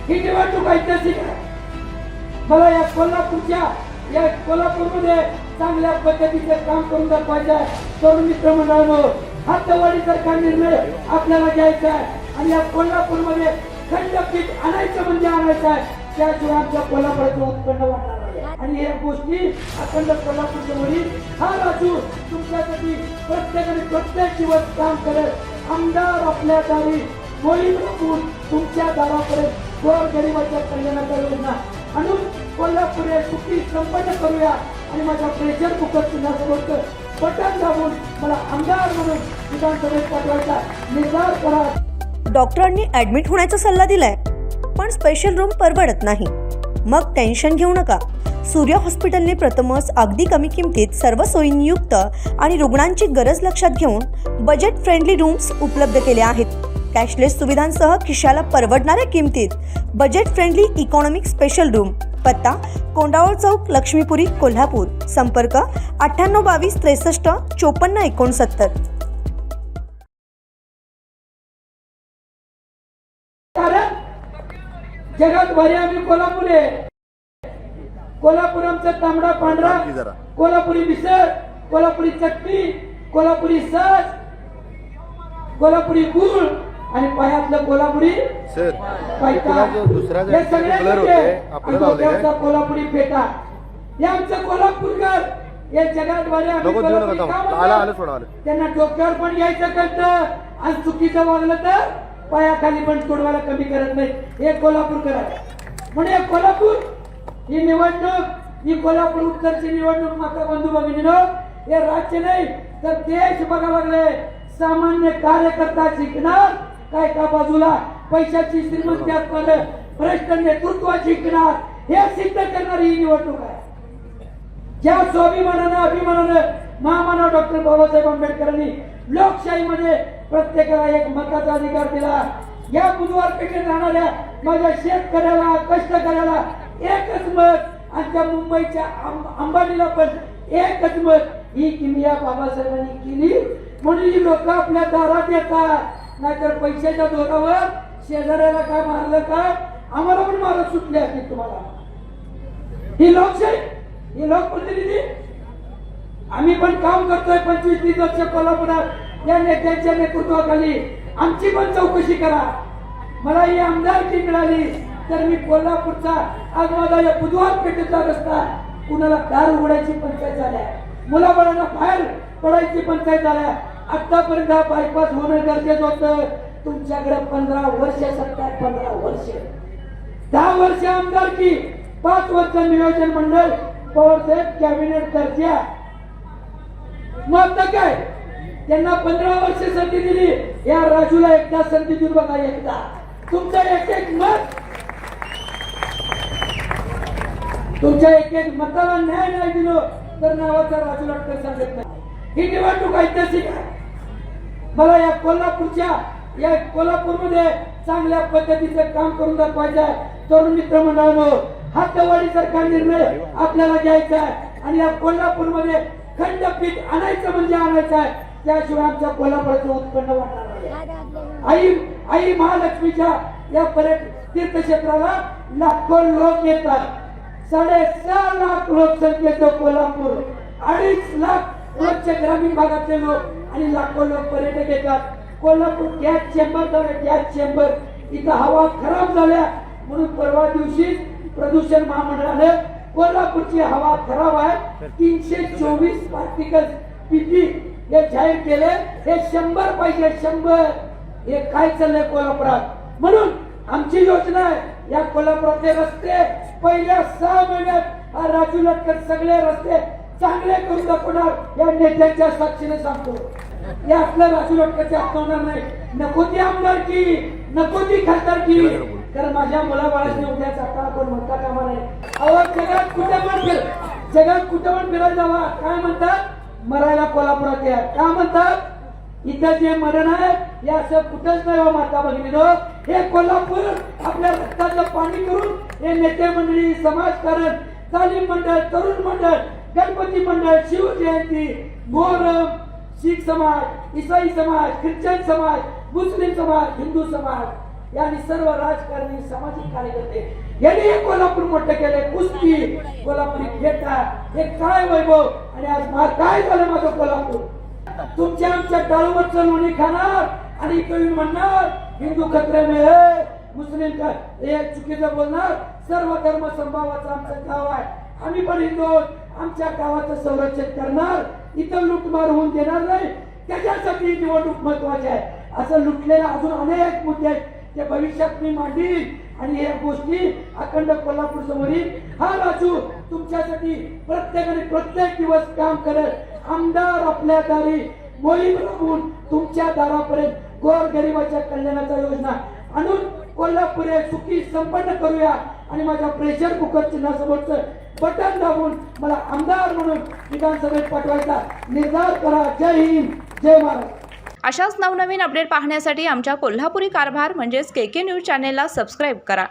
ही निवडणूक ऐतिहासिक आहे. मला या कोल्हापूरमध्ये चांगल्या पद्धतीचे काम करून दाखवायचं आहे. तरुण मित्रमंडळांनो, हातवाढीसारखा निर्णय आपल्याला घ्यायचा आहे आणि या कोल्हापूरमध्ये खंडपीठ आणायचं म्हणजे आणायचं आहे. त्याशिवाय आमच्या कोल्हापुराचं उत्पन्न वाढणार नाही. आणि या गोष्टी अखंड कोल्हापूरच्या वडील हा राजू तुमच्यासाठी प्रत्येक दिवस काम करत आमदार आपल्या दारी मोहीम राबवून तुमच्या दारापर्यंत गोरगरिबाच्या कल्याणाच्या योजना आणून कोल्हापूर हे सुखी संपन्न करूया. आणि माझ्या प्रेशर कुकर पुण्यासोबत बटन दाबून मला आमदार म्हणून विधानसभेत पाठवायचा निर्धार करा. डॉक्टरांनी ऍडमिट होण्याचा सल्ला दिलाय, पण स्पेशल रूम परवडत नाही. मग टेन्शन घेऊ नका. सूर्य हॉस्पिटलने प्रथमच अगदी कमी किमतीत सर्व सोयींयुक्त आणि रुग्णांची गरज लक्षात घेऊन बजेट फ्रेंडली रूम्स उपलब्ध केले आहेत. कॅशलेस सुविधांसह खिशाला परवडणाऱ्या किमतीत budget friendly economic special room. पत्ता कोंडावळ चौक, लक्ष्मीपुरी, कोल्हापूर. संपर्क 9822 63 54 69. जगात भरी आम्ही कोल्हापूर आहे. कोल्हापूर आमचा तांबडा पांढरा, कोल्हापुरी मिसळ, कोल्हापुरी चटणी, कोल्हापुरी साज, कोल्हापुरी गुळ आणि पायातलं कोल्हापुरी कोल्हापुरी पेटा. हे आमचं कोल्हापूरकर. हे जगात भरी त्यांना डोक्यावर पण घ्यायचं कळतं आणि चुकीचं वागलं तर पायाखाली पण सोडवायला कमी करत नाही. हे कोल्हापूरकर आहे. म्हणजे कोल्हापूर ही निवडणूक, ही कोल्हापूर उत्तरची निवडणूक माता बंधू भगिनीनो, हे राज्य नाही तर देश बघा लागले. सामान्य कार्यकर्ता शिकणार काय का बाजूला पैशाची श्रीमंती असणारे भ्रष्ट नेतृत्व शिकणार हे सिद्ध करणारी ही निवडणूक आहे. ज्या स्वाभिमानानं अभिमानानं महामानव डॉक्टर बाबासाहेब आंबेडकरांनी लोकशाहीमध्ये प्रत्येकाला एक मताचा अधिकार दिला. या बुधवार पेठेत राहणाऱ्या माझ्या शेतकऱ्याला, कष्टकऱ्याला एकच मत आणि त्या मुंबईच्या अंबानीला पण एकच मत. ही किमया बाबासाहेबांनी केली म्हणून ही लोक आपल्या दारात येतात. नाहीतर पैशाच्या जोरावर शेजाऱ्याला काय मारलं का आम्हाला पण मारत सुटले असतील तुम्हाला. ही लोकशाही, ही लोकप्रतिनिधी. आम्ही पण काम करतोय 25-30 वर्ष कोल्हापुरात या नेत्यांच्या नेतृत्वाखाली. आमची पण चौकशी करा. मला ही आमदारकी मिळाली तर मी कोल्हापूरचा आज माझा या बुधवार पेठेचा रस्ता कुणाला दार उघडायची पंचायत झाल्या, मुलाबाळांना बाहेर पडायची पंचायत झाल्या. आतापर्यंत हा बायपास होणं गरजेचं होतं. तुमच्याकडे 15 वर्ष सत्ता, 15 वर्ष, 10 वर्ष आमदारकी, 5 वर्ष नियोजन मंडळ, पवारसाहेब कॅबिनेट दर्जा. मग काय त्यांना 15 वर्ष संधी दिली. या राजूला एकदा संधी देऊन बघा. एकदा तुमचं एक मत, तुमच्या एक मताला न्याय नाही दिलो तर नावाचा राजू लटकर सांगत नाही. ही निवडणूक ऐतिहासिक आहे. मला या कोल्हापूरमध्ये चांगल्या पद्धतीचे काम करून दाखवायचं आहे. तरुण मित्रमंडळांनो, हातवाढीसारखा निर्णय आपल्याला घ्यायचा आहे आणि या कोल्हापूरमध्ये खंडपीठ आणायचं म्हणजे आणायचं आहे. त्याशिवाय आमच्या कोल्हापुराचं उत्पन्न वाढणार नाही. आई महालक्ष्मीच्या या तीर्थक्षेत्राला लाखो लोक येतात. 6.5 लाख लोकसंख्येचं कोल्हापूर, 2.5 लाख रोजच्या ग्रामीण भागातले लोक आणि लाखो लोक पर्यटक येतात. कोल्हापूर गॅस चेंबर झालं, गॅस चेंबर. इथं हवा खराब झाल्या म्हणून परवा दिवशी प्रदूषण महामंडळाने कोल्हापूरची हवा खराब आहे, 324 पार्टिकल पीपी हे जाहीर केले. हे 100 पाहिजे, 100. हे काय चाललंय कोल्हापुरात. म्हणून आमची योजना आहे या कोल्हापुरातले रस्ते पहिल्या 6 महिन्यात हा राजू लटकर सगळे रस्ते चांगले करून दाखवणार. या नेत्यांच्या साक्षीने सांगतो. या आपल्या राजू लटकरचे हात होणार नाही. नको ती आमदारकी, नको ती खासदारकी, कारण माझ्या मुलाबाळांनी उद्याचा काळ कोण म्हणता कामा नाही. अहो जगात कुठे पण फिरायला जावा, काय म्हणतात, मरायला कोल्हापुरात या. काय म्हणतात, इथं जे मरण आहे हे असं कुठंच नाही. माता भगिनीनो, हे कोल्हापूर आपल्या रक्ताचं पाणी करून हे नेते मंडळी, समाजकारण, तालीम मंडळ, तरुण मंडळ, गणपती मंडळ, शिवजयंती, मोहरम, शीख समाज, ईसाई समाज, ख्रिश्चन समाज, मुस्लिम समाज, हिंदू समाज यांनी सर्व राजकारणी, सामाजिक कार्यकर्ते यांनी हे कोल्हापूर मोठं केलंय. कुस्ती, कोल्हापुरी खेटा, हे काय वैभव. आणि आज काय झालं माझं कोल्हापूर. तुमच्या आमच्या टाळूवरचं लोणी खाणार आणि इथं येऊन म्हणणार हिंदू खत्रे में है, मुस्लिम का हे चुकीचं बोलणार. सर्व धर्म संभावाचं आमचं गाव आहे. आम्ही पण हिंदू आहोत. आमच्या गावाचं संरक्षण करणार. इथं लुटमार होऊन देणार नाही. त्याच्यासाठी निवडणूक महत्वाची आहे. असं लुटलेला अजून अनेक मुद्दे आहेत ते भविष्यात मी मांडील आणि या गोष्टी अखंड कोल्हापूर समोर येईल. हा राजू तुमच्यासाठी प्रत्येकाने प्रत्येक दिवस काम करत आमदार आपल्या दारी मोहीम राबवून तुमच्या दारापर्यंत गोरगरिबाच्या कल्याणाच्या योजना आणून कोल्हापूर हे सुखी संपन्न करूया. आणि माझ्या प्रेशर कुकर चिन्हासमोरचं बटन दाबून मला आमदार म्हणून विधानसभेत पाठवायचा निर्धार करा. जय हिंद, जय महाराष्ट्र. अशाच नवनवीन अपडेट पाहण्यासाठी आमच्या कोल्हापुरी कारभार म्हणजेच KK न्यूज चॅनेलला सबस्क्राईब करा.